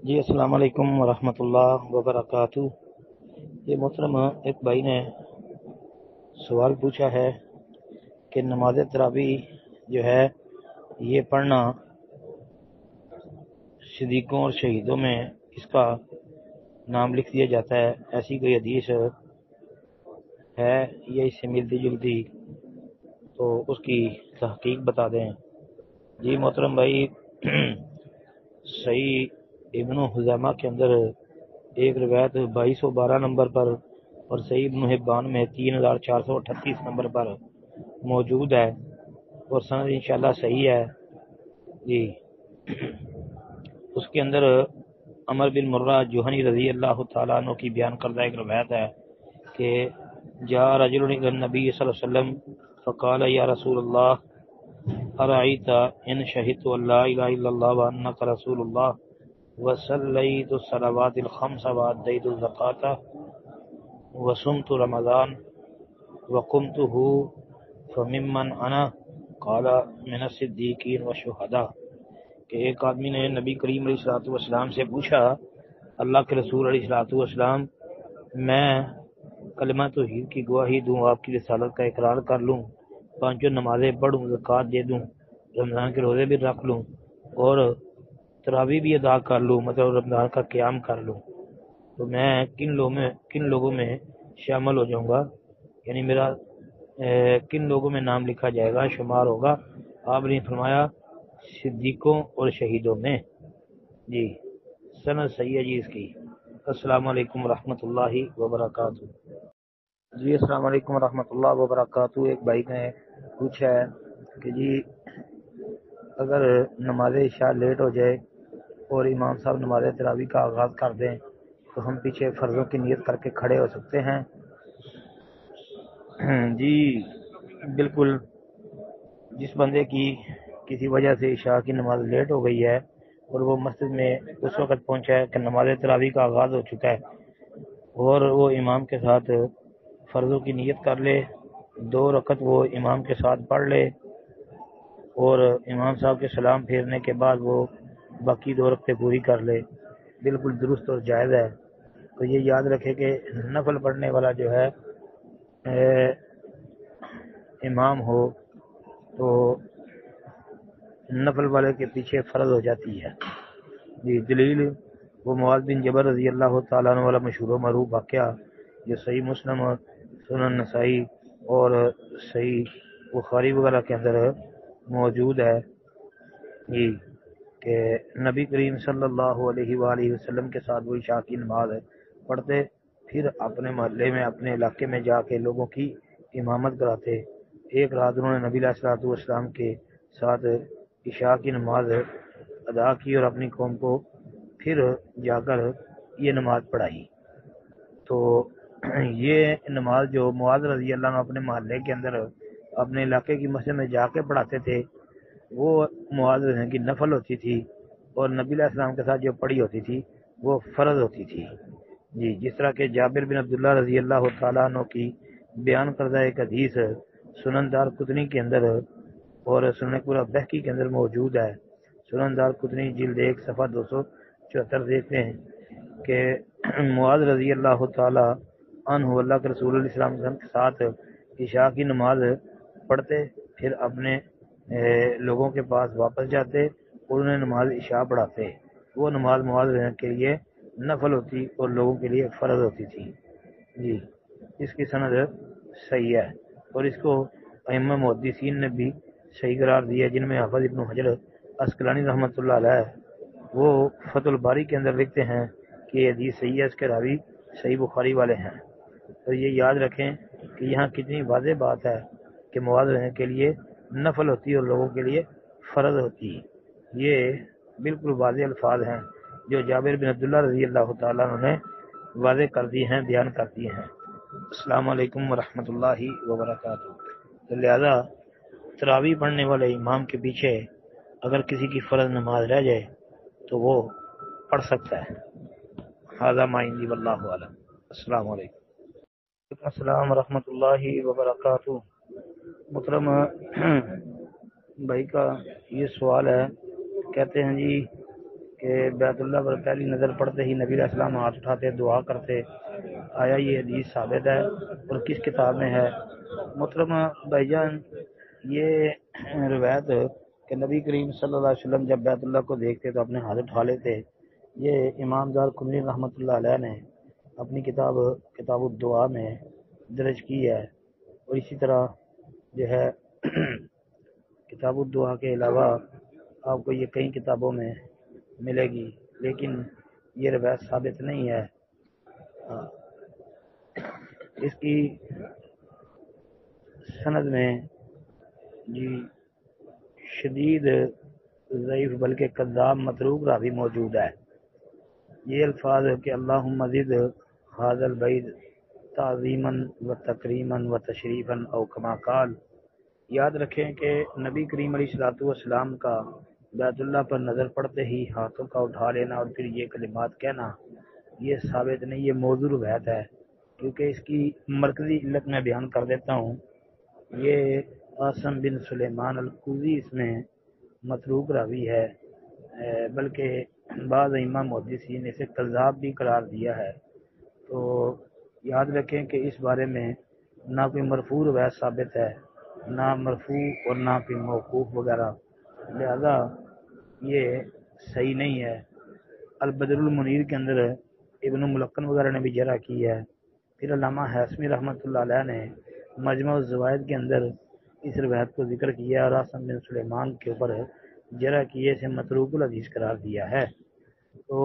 جی السلام علیکم ورحمۃ اللہ وبرکاتہ۔ یہ محترم ایک بھائی نے سوال پوچھا ہے کہ نماز تراویح جو ہے یہ پڑھنا صدیقوں اور شہیدوں میں اس کا نام لکھ دیا جاتا ہے، ایسی کوئی حدیث ہے یا اس سے ملتی جلتی، تو اس کی تحقیق بتا دیں۔ جی محترم بھائی، صحیح ابن خزیمہ کے اندر ایک روایت 2212 نمبر پر اور صحیح ابن حبان میں 3438 نمبر پر موجود ہے اور سند انشاءاللہ صحیح ہے۔ جی اس کے اندر عمر بن مرہ جوہنی رضی اللہ تعالیٰ عنہ کی بیان کردہ ایک روایت ہے کہ جاء رجل الى النبی صلی اللہ علیہ وسلم فقال یا رسول اللہ ارأیت ان شہدت ان لا الہ الا اللہ وانک رسول اللہ وصلیت الصلوات الخمس وادیت الزکاة وصمت رمضان وقمته فممن انا قال من الصدیقین والشہداء، کہ ایک آدمی نے نبی کریم علیہ الصلوۃ والسلام سے پوچھا، اللہ کے رسول علیہ الصلوۃ والسلام، میں کلمہ توحید کی گواہی دوں، آپ کی رسالت کا اقرار کر لوں، پانچوں نمازیں پڑھوں، زکوٰۃ دے دوں، رمضان کے روزے بھی رکھ لوں اور تراویح بھی ادا کر لوں، مطلب رمضان کا قیام کر لوں، تو میں کن لوگوں میں شامل ہو جاؤں گا، یعنی میرا کن لوگوں میں نام لکھا جائے گا، شمار ہوگا؟ آپ نے فرمایا صدیقوں اور شہیدوں میں۔ جی سند صحیح ہے جی اس کی۔ السلام علیکم ورحمۃ اللہ وبرکاتہ۔ جی السلام علیکم ورحمۃ اللہ وبرکاتہ۔ ایک بھائی نے پوچھا ہے کہ جی اگر نماز عشاء لیٹ ہو جائے اور امام صاحب نماز تراویح کا آغاز کر دیں تو ہم پیچھے فرضوں کی نیت کر کے کھڑے ہو سکتے ہیں؟ جی بالکل، جس بندے کی کسی وجہ سے عشاء کی نماز لیٹ ہو گئی ہے اور وہ مسجد میں اس وقت پہنچا ہے کہ نماز تراویح کا آغاز ہو چکا ہے اور وہ امام کے ساتھ فرضوں کی نیت کر لے، 2 رکعت وہ امام کے ساتھ پڑھ لے اور امام صاحب کے سلام پھیرنے کے بعد وہ باقی 2 رکعتیں پوری کر لے، بالکل درست اور جائز ہے۔ تو یہ یاد رکھے کہ نفل پڑھنے والا جو ہے امام ہو تو نفل والے کے پیچھے فرض ہو جاتی ہے۔ جی دلیل وہ معاذ بن جبل رضی اللہ تعالیٰ عنہ والا مشہور و معروف واقعہ جو صحیح مسلم، سنن نسائی اور صحیح بخاری وغیرہ کے اندر موجود ہے جی، کہ نبی کریم صلی اللہ علیہ وآلہ وسلم کے ساتھ وہ عشاء کی نماز پڑھتے، پھر اپنے محلے میں اپنے علاقے میں جا کے لوگوں کی امامت کراتے۔ ایک رات انہوں نے نبی علیہ الصلوۃ والسلام کے ساتھ عشاء کی نماز ادا کی اور اپنی قوم کو پھر جا کر یہ نماز پڑھائی۔ تو یہ نماز جو معاذ رضی اللہ عنہ اپنے محلے کے اندر اپنے علاقے کی مسجد میں جا کے پڑھاتے تھے، وہ معاذ کی نفل ہوتی تھی اور نبی علیہ السلام کے ساتھ جو پڑھی ہوتی تھی وہ فرض ہوتی تھی۔ جی جس طرح کہ جابر بن عبداللہ رضی اللہ تعالیٰ عنہ کی بیان کردہ ایک حدیث سنن دار قطنی کے اندر اور سنن پورا بہقی کے اندر موجود ہے۔ سنن دار قطنی جلد 1 صفحہ 274 دیکھتے ہیں کہ معاذ رضی اللہ تعالی عنہ اللہ کے رسول علیہ السلام کے ساتھ عشاء کی نماز پڑھتے، پھر اپنے لوگوں کے پاس واپس جاتے اور انہیں نماز عشاء پڑھاتے۔ وہ نماز معاذ کے لیے نفل ہوتی اور لوگوں کے لیے فرض ہوتی تھی۔ جی اس کی سند صحیح ہے اور اس کو ائمہ محدثین نے بھی صحیح قرار دیا، جن میں حافظ ابن حجر عسقلانی رحمۃ اللہ علیہ وہ فتح الباری کے اندر لکھتے ہیں کہ یہ حدیث صحیح ہے، اس کے راوی صحیح بخاری والے ہیں۔ تو یہ یاد رکھیں کہ یہاں کتنی واضح بات ہے کہ معاذ رہنے کے لیے نفل ہوتی اور لوگوں کے لیے فرض ہوتی۔ یہ بالکل واضح الفاظ ہیں جو جابر بن عبداللہ رضی اللہ تعالیٰ عنہ نے واضح کر دی ہیں، بیان کر دی ہیں۔ السلام علیکم ورحمۃ اللہ وبرکاتہ۔ تو لہذا تراویح پڑھنے والے امام کے پیچھے اگر کسی کی فرض نماز رہ جائے تو وہ پڑھ سکتا ہے۔ ھذا ما عندی واللہ اعلم۔ السلام علیکم۔ السلام ورحمۃ اللہ وبرکاتہ۔ محترم بھائی کا یہ سوال ہے، کہتے ہیں جی کہ بیت اللہ پر پہلی نظر پڑتے ہی نبی علیہ السلام ہاتھ اٹھاتے دعا کرتے، آیا یہ حدیث ثابت ہے اور کس کتاب میں ہے؟ محترم بھائی جان، یہ روایت کہ نبی کریم صلی اللہ علیہ وسلم جب بیت اللہ کو دیکھتے تو اپنے ہاتھ اٹھا لیتے، یہ امام دار قطنی رحمۃ اللہ علیہ نے اپنی کتاب الدعا میں درج کی ہے، اور اسی طرح جو ہے کتاب الدعا کے علاوہ آپ کو یہ کئی کتابوں میں ملے گی، لیکن یہ روایت ثابت نہیں ہے۔ اس کی سند میں جی شدید ضعیف بلکہ کذاب متروک راوی موجود ہے۔ یہ الفاظ کہ اللہم زد ھذا البیت تعظیما و تکریما و تشریفا او کما قال، یاد رکھیں کہ نبی کریم علیہ الصلوۃ والسلام کا بیت اللہ پر نظر پڑتے ہی ہاتھوں کا اٹھا لینا اور پھر یہ کلمات کہنا یہ ثابت نہیں، یہ موضوع روایت ہے، کیونکہ اس کی مرکزی علت میں بیان کر دیتا ہوں۔ یہ عاصم بن سلیمان الکوزی اس میں متروک راوی ہے، بلکہ بعض ائمہ محدثین نے اسے کذاب بھی قرار دیا ہے۔ تو یاد رکھیں کہ اس بارے میں نہ کوئی مرفوع روایت ثابت ہے، نہ مرفوع اور نہ کوئی موقوف وغیرہ، لہذا یہ صحیح نہیں ہے۔ البدر المنیر کے اندر ابن ملقن وغیرہ نے بھی جرح کی ہے، پھر علامہ ہاشمی رحمۃ اللہ علیہ نے مجمع الزوائد کے اندر اس روایت کو ذکر کیا اور عاصم بن سلیمان کے اوپر جرح کیے سے متروک الحدیث قرار دیا ہے۔ تو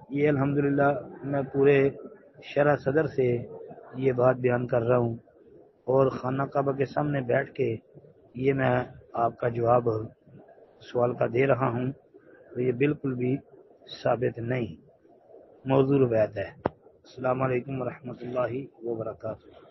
یہ الحمدللہ میں پورے شرح صدر سے یہ بات بیان کر رہا ہوں، اور خانہ کعبہ کے سامنے بیٹھ کے یہ میں آپ کا جواب سوال کا دے رہا ہوں، تو یہ بالکل بھی ثابت نہیں، موضوع روایت ہے۔ السلام علیکم ورحمۃ اللہ وبرکاتہ۔